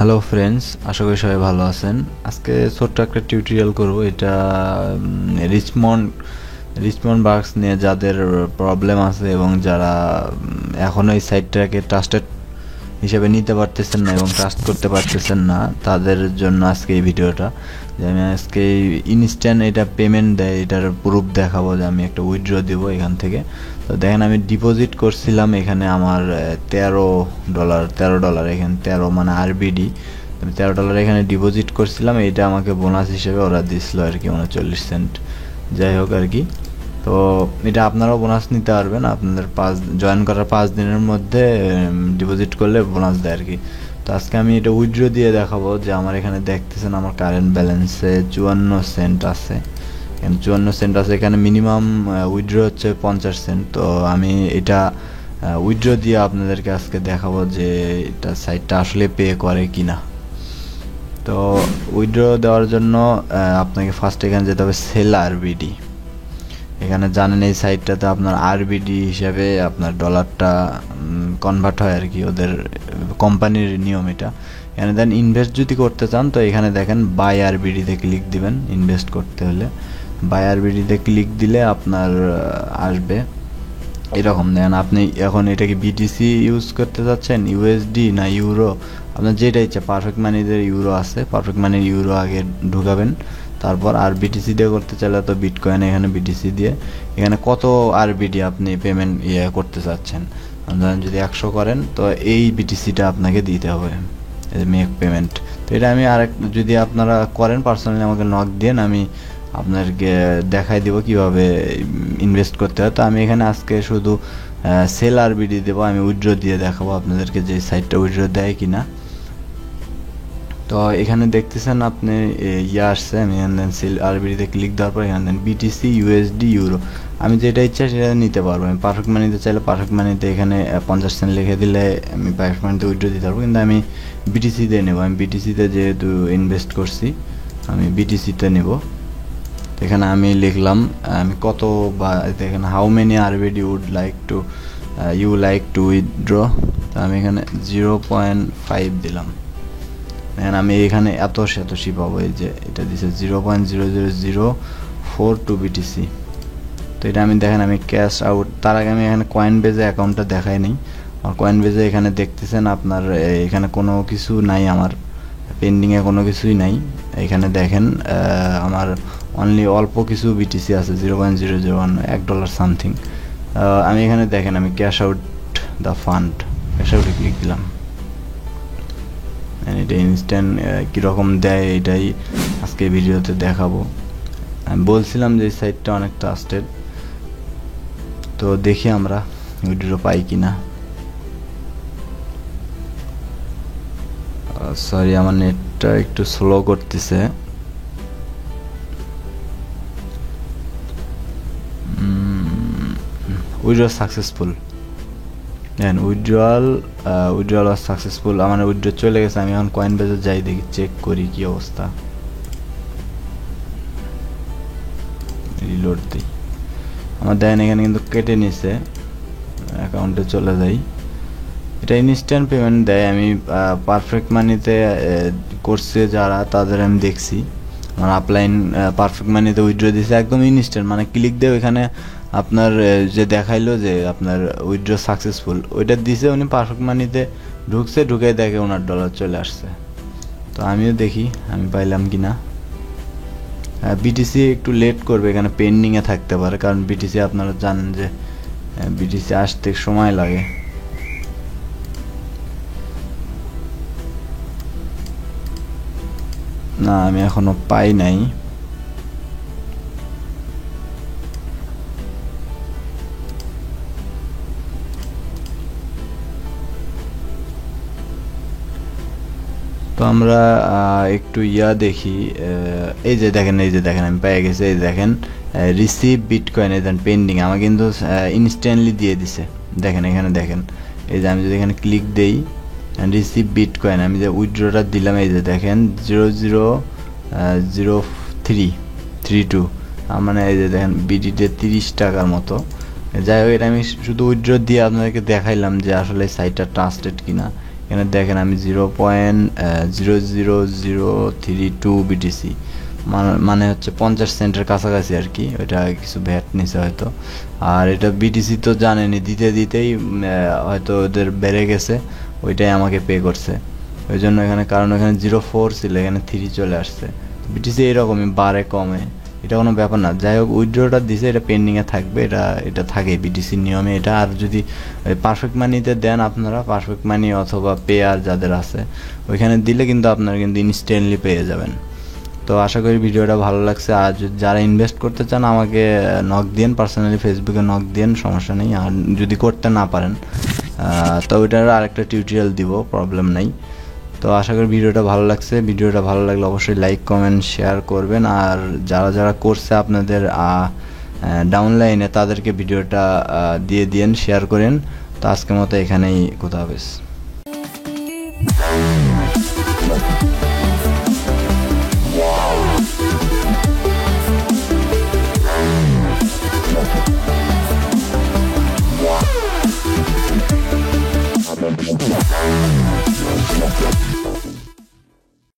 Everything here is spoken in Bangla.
হ্যালো ফ্রেন্ডস, আশা করি সবাই ভালো আছেন। আজকে ছোট্ট একটা টিউটোরিয়াল করব। এটা রিচমন্ড বার্গস নিয়ে যাদের প্রবলেম আছে এবং যারা এখনও এই সাইটটাকে ট্রাস্টেড হিসেবে নিতে পারতেছেন না এবং ট্রাস্ট করতে পারতেছেন না, তাদের জন্য আজকে এই ভিডিওটা। যে আমি আজকে ইনস্ট্যান্ট এটা পেমেন্ট দেয়, এটার প্রুফ দেখাবো যে আমি একটা উইথড্র দিব এখান থেকে। তো দেখেন, আমি ডিপোজিট করছিলাম এখানে আমার $13, এখানে 13 মানে আরবিডি। আমি $13 এখানে ডিপোজিট করছিলাম, এটা আমাকে বোনাস হিসেবে ওরা দিছিল আর কি, 39 সেন্ট। যাই হোক আর কি, তো এটা আপনারাও বোনাস নিতে পারবেন। আপনাদের জয়েন করার 5 দিনের মধ্যে ডিপোজিট করলে বোনাস দেয় আর কি। তো আজকে আমি এটা উইথড্র দিয়ে দেখাবো যে আমার এখানে দেখতেছেন আমার কারেন্ট ব্যালেন্সে 54 সেন্ট আছে। 54 সেন্ট আছে। এখানে মিনিমাম উইথড্র হচ্ছে 50 সেন্ট। তো আমি এটা উইথড্র দিয়ে আপনাদেরকে আজকে দেখাবো যে এটা সাইটটা আসলে পে করে কিনা। তো উইথড্র দেওয়ার জন্য আপনাকে ফার্স্ট এখানে যেতে হবে সেল আরবিডি। এখানে জানেন এই সাইটটাতে আপনার আরবিডি হিসাবে আপনার ডলারটা কনভার্ট হয় আর কি, ওদের কোম্পানির নিয়ম এটা। এখানে দেন ইনভেস্ট যদি করতে চান তো এখানে দেখেন বাই আরবিডিতে ক্লিক দিবেন। ইনভেস্ট করতে হলে বাই আরবিডিতে ক্লিক দিলে আপনার আসবে এরকম। দেখেন, আপনি এখন এটা কি বিটিসি ইউজ করতে চাচ্ছেন, ইউএসডি না ইউরো, আপনার যেটা ইচ্ছা। পারফেক্ট মানিদের ইউরো আছে, পারফেক্ট মানির ইউরো আগে ঢুকাবেন। তারপর আর বিটিসি দিয়ে করতে চাইলে তো বিটকয়েন, এখানে বিটিসি দিয়ে এখানে কত আরবিডি আপনি পেমেন্ট করতে চাচ্ছেন। যদি 100 করেন তো এই বিটিসিটা আপনাকে দিতে হবে, মেক পেমেন্ট। তো এটা আমি যদি আপনারা করেন পার্সোনালি আমাকে নক দেন, আমি আপনাদেরকে দেখাই দিব কিভাবে ইনভেস্ট করতে হয়। তো আমি এখানে আজকে শুধু সেল আরবিডি দেবো, আমি উইথড্র দিয়ে দেখাবো আপনাদেরকে যে সাইটটা উইথড্র দেয় কিনা। তো এখানে দেখতেছেন আপনি আসছে, আমি এখানে সেল আরবিডিতে ক্লিক দেওয়ার পর এখানে বিটিসি, ইউএসডি, ইউরো, আমি যেটা ইচ্ছা সেটা নিতে পারবো। আমি পারফেক্ট মানিতে চাইলে পারফেক্ট মানিতে এখানে 50 সেন্ট লিখে দিলে আমি পারফেক্ট মানিতে উইথড্র দিতে পারবো, কিন্তু আমি বিটিসিতে নেব। আমি বিটিসিতে যেহেতু ইনভেস্ট করছি আমি বিটিসিতে নেব। এখানে আমি লিখলাম আমি কত, বা এখানে how many RBD would like to you like to withdraw. তো আমি এখানে 0.5 দিলাম। এখন আমি এখানে এত শতাংশ পাবো, এই যে এটা দিছে 0.00042 বিটিসি। তো এটা আমি দেখেন আমি ক্যাশ আউট, তার আগে আমি এখানে কয়েন বেজে অ্যাকাউন্টটা দেখাই নেই। আর কয়েন বেজে এখানে দেখতেছেন আপনার এখানে কোনো কিছু নাই, আমার পেন্ডিংয়ে কোনো কিছুই নাই। এখানে দেখেন আমার অনলি অল্প কিছু বিটিসি আছে, 0.001 $1 সামথিং। আমি এখানে দেখেন আমি cash out the fund, cash আউটে ক্লিক দিলাম। এটা ইনস্ট্যান্ট কীরকম দেয় এটাই আজকে ভিডিওতে দেখাবো। আমি বলছিলাম যে এই সাইটটা অনেক ট্রাস্টেড। তো দেখি আমরা উইথড্র পাই কিনা। সরি, আমার নেটটা একটু স্লো করতেছে। Withdraw successful. Then withdrawal was successful, আমার উইথড্র চলে গেছে। আমি এখন কয়েন বেজে যাই, দেখি চেক করি কি অবস্থা। রিলোড দিই, আমার দেখেন এখানে কিন্তু কেটে নিছে, অ্যাকাউন্টে চলে যাই। এটা ইনস্ট্যান্ট পেমেন্ট দেয়। আমি পারফেক্ট মানিতে করছে যারা, তাদের আমি দেখছি আমার আপলাইন পারফেক্ট মানিতে উইথড্র দিছে একদম ইনস্ট্যান্ট, মানে ক্লিক দেয় ওইখানে আপনার যে দেখাইলো যে আপনার উইথড্র সাকসেসফুল, ওইটা দিছে উনি পারফেক্ট মানিতে ঢুকছে, ঢুকে দেখে ওনার ডলার চলে আসছে। তো আমিও দেখি আমি পাইলাম কি না। বিটিসি একটু লেট করবে, এখানে পেন্ডিংয়ে থাকতে পারে, কারণ বিটিসি আপনারা জানেন যে বিটিসি আসতে সময় লাগে। না, আমি এখনো পাই নাই। তো আমরা একটু দেখি। এই যে দেখেন, আমি পেয়ে গেছি। এই দেখেন রিসিভ বিটকয়েন, এই দেন পেন্ডিং, আমার কিন্তু ইনস্ট্যান্টলি দিয়ে দিছে। দেখেন এখানে দেখেন, এই যে আমি যদি এখানে ক্লিক দেই রিসিভ বিটকয়েন, আমি যে উইথড্রটা দিলাম, এই যে দেখেন 0.00332, মানে এই যে দেখেন বিডিতে 30 টাকার মতো। যাই হোক, এটা আমি শুধু উইথড্র দিয়ে আপনাদেরকে দেখাইলাম যে আসলে সাইটটা ট্রাস্টেড কিনা। এখানে দেখেন আমি 0.00032 বিটিসি মানে হচ্ছে 50 সেন্টের কাছাকাছি আর কি, ওইটা কিছু ভ্যাট নিছে হয়তো। আর এটা বিটিসি তো জানেনই, দিতেই হয়তো ওদের বেড়ে গেছে, ওইটাই আমাকে পে করছে ওই জন্য এখানে, কারণ এখানে 0.4 ছিল, এখানে 3 চলে আসছে। বিটিসি এরকমই বাড়ে কমে, এটা কোনো ব্যাপার না। যাই হোক উইথড্রটা দিছে, এটা পেন্ডিংয়ে থাকবে, এটা থাকে বিটিসির নিয়মে এটা। আর যদি পারফেক্ট মানিতে দেন আপনারা, পারফেক্ট মানি অথবা পেয়ার যাদের আছে ওইখানে দিলে কিন্তু আপনারা কিন্তু ইনস্ট্যান্টলি পেয়ে যাবেন। তো আশা করি ভিডিওটা ভালো লাগছে। আর যারা ইনভেস্ট করতে চান আমাকে নক দিন, পার্সোনালি ফেসবুকে নক দিন, সমস্যা নেই। আর যদি করতে না পারেন তো ওইটার আরেকটা টিউটোরিয়াল দিব, প্রবলেম নাই। তো আশা করি ভিডিওটা ভালো লাগছে। ভিডিওটা ভালো লাগলে অবশ্যই লাইক কমেন্ট শেয়ার করবেন। আর যারা করছে আপনাদের ডাউনলাইনে তাদেরকে ভিডিওটা দিয়ে দিন, শেয়ার করেন। তো আজকের মতো এখানেই, খোদা হাফেজ।